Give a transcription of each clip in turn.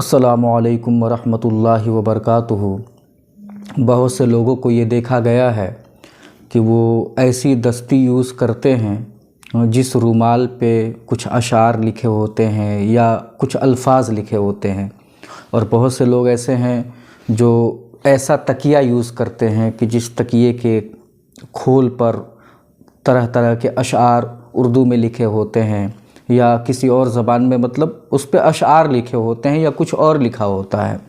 अस्सलामु अलैकुम वरहमतुल्लाहि वबरकातुहू। बहुत से लोगों को ये देखा गया है कि वो ऐसी दस्ती यूज़ करते हैं जिस रुमाल पे कुछ अशार लिखे होते हैं या कुछ अल्फाज लिखे होते हैं, और बहुत से लोग ऐसे हैं जो ऐसा तकिया यूज़ करते हैं कि जिस तकिए के खोल पर तरह तरह के अशार उर्दू में लिखे होते हैं या किसी और ज़बान में, मतलब उस पे अशार लिखे होते हैं या कुछ और लिखा होता है।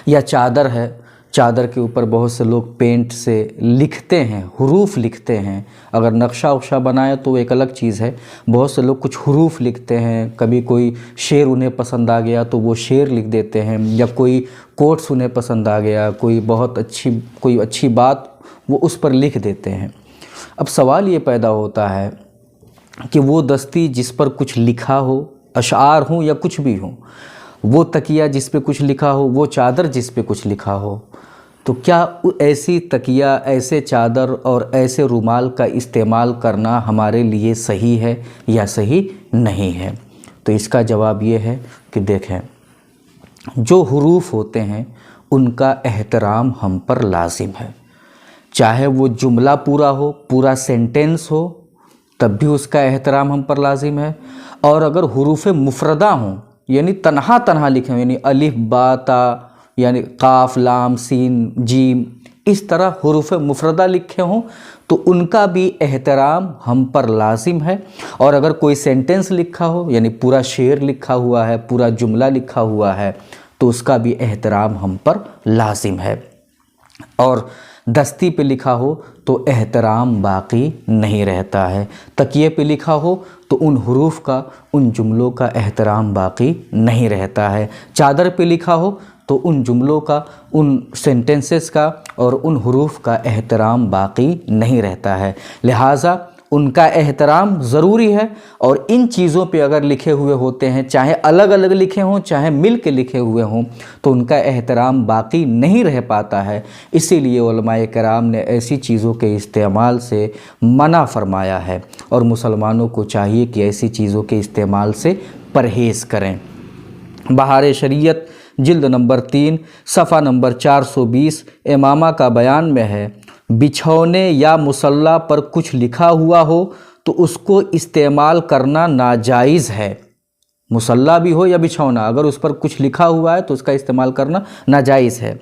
या चादर है, चादर के ऊपर बहुत से लोग पेंट से लिखते हैं, हुरूफ लिखते हैं। अगर नक्शा उक्शा बनाए तो एक अलग चीज़ है, बहुत से लोग कुछ हुरूफ लिखते हैं। कभी कोई शेर उन्हें पसंद आ गया तो वो शेर लिख देते हैं, या कोई कोट्स उन्हें पसंद आ गया, कोई अच्छी बात वो उस पर लिख देते हैं। अब सवाल ये पैदा होता है कि वो दस्ती जिस पर कुछ लिखा हो, अशार हो या कुछ भी हो, वो तकिया जिस पे कुछ लिखा हो, वो चादर जिस पे कुछ लिखा हो, तो क्या ऐसी तकिया, ऐसे चादर और ऐसे रुमाल का इस्तेमाल करना हमारे लिए सही है या सही नहीं है? तो इसका जवाब ये है कि देखें, जो हुरूफ होते हैं उनका एहतराम हम पर लाजिम है। चाहे वो जुमला पूरा हो, पूरा सेंटेंस हो, तब भी उसका एहतराम हम पर लाजिम है। और अगर हुरूफ मुफरदा हों, यानी तन्हा तन्हा लिखे हों, यानी अलिफ बा ता, यानी काफ लाम सीन जीम, इस तरह हुरूफ मुफरदा लिखे हों, तो उनका भी एहतराम हम पर लाजिम है। और अगर कोई सेंटेंस लिखा हो, यानी पूरा शेर लिखा हुआ है, पूरा जुमला लिखा हुआ है, तो उसका भी एहतराम हम पर लाजिम है। और दस्ती पे लिखा हो तो एहतराम बाकी नहीं रहता है। तकिए पे लिखा हो तो उन हुरूफ का, उन जुमलों का एहतराम बाकी नहीं रहता है। चादर पे लिखा हो तो उन जुमलों का, उन सेंटेंसेस का और उन हुरूफ का एहतराम बाकी नहीं रहता है। लिहाजा उनका एहतराम ज़रूरी है। और इन चीज़ों पे अगर लिखे हुए होते हैं, चाहे अलग अलग लिखे हों चाहे मिल के लिखे हुए हों, तो उनका एहतराम बाकी नहीं रह पाता है। इसीलिए उलमाए कराम ने ऐसी चीज़ों के इस्तेमाल से मना फरमाया है, और मुसलमानों को चाहिए कि ऐसी चीज़ों के इस्तेमाल से परहेज़ करें। बहार शरीयत जिल्द नंबर 3 सफ़ा नंबर 420 इमामा का बयान में है, बिछौने या मुसल्ला पर कुछ लिखा हुआ हो तो उसको इस्तेमाल करना नाजायज़ है। मुसल्ला भी हो या बिछौना, अगर उस पर कुछ लिखा हुआ है तो उसका इस्तेमाल करना नाजायज़ है।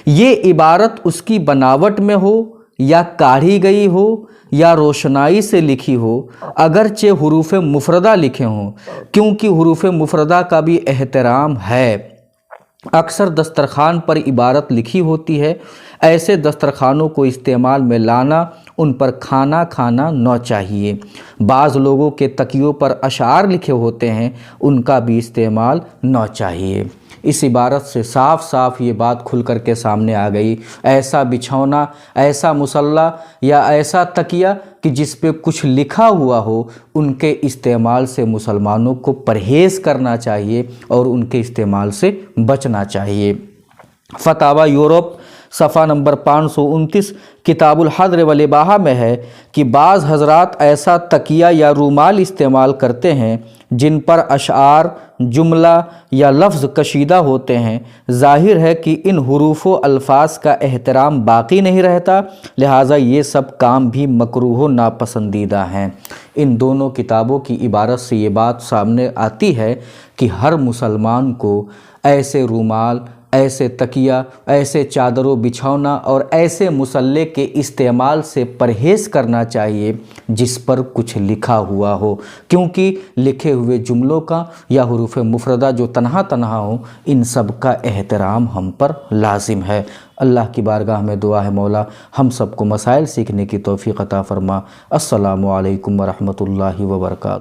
ये इबारत उसकी बनावट में हो या काढ़ी गई हो या रोशनाई से लिखी हो, अगरचे हुरूफ मुफरदा लिखे हों, क्योंकि हुरूफ मुफरदा का भी एहतराम है। अक्सर दस्तरखान पर इबारत लिखी होती है, ऐसे दस्तरखानों को इस्तेमाल में लाना, उन पर खाना खाना न चाहिए। बाज़ लोगों के तकियों पर अशार लिखे होते हैं, उनका भी इस्तेमाल न चाहिए। इस इबारत से साफ साफ ये बात खुल कर के सामने आ गई, ऐसा बिछौना, ऐसा मुसल्ला या ऐसा तकिया कि जिस पे कुछ लिखा हुआ हो, उनके इस्तेमाल से मुसलमानों को परहेज़ करना चाहिए और उनके इस्तेमाल से बचना चाहिए। फतावा यूरोप सफ़ा नंबर 529 किताबुल हद्र वल इबाहा में है कि बाज़ हज़रात ऐसा तकिया या रूमाल इस्तेमाल करते हैं जिन पर अशार, जुमला या लफ्ज़ कशीदा होते हैं। ज़ाहिर है कि इन हुरूफ व अल्फाज का एहतराम बाकी नहीं रहता, लिहाजा ये सब काम भी मकरूह व नापसंदीदा हैं। इन दोनों किताबों की इबारत से ये बात सामने आती है कि हर मुसलमान को ऐसे रूमाल, ऐसे तकिया, ऐसे चादरों बिछौना और ऐसे मुसल्ले के इस्तेमाल से परहेज़ करना चाहिए जिस पर कुछ लिखा हुआ हो, क्योंकि लिखे हुए जुमलों का या हुरूफ मुफरदा जो तन्हा तन्हा हो, इन सब का एहतराम हम पर लाजिम है। अल्लाह की बारगाह में दुआ है, मौला हम सबको मसाइल सीखने की तौफ़ीक़ अता फ़रमा। अस्सलामु अलैकुम वरहमतुल्लाहि वबरकातुहू।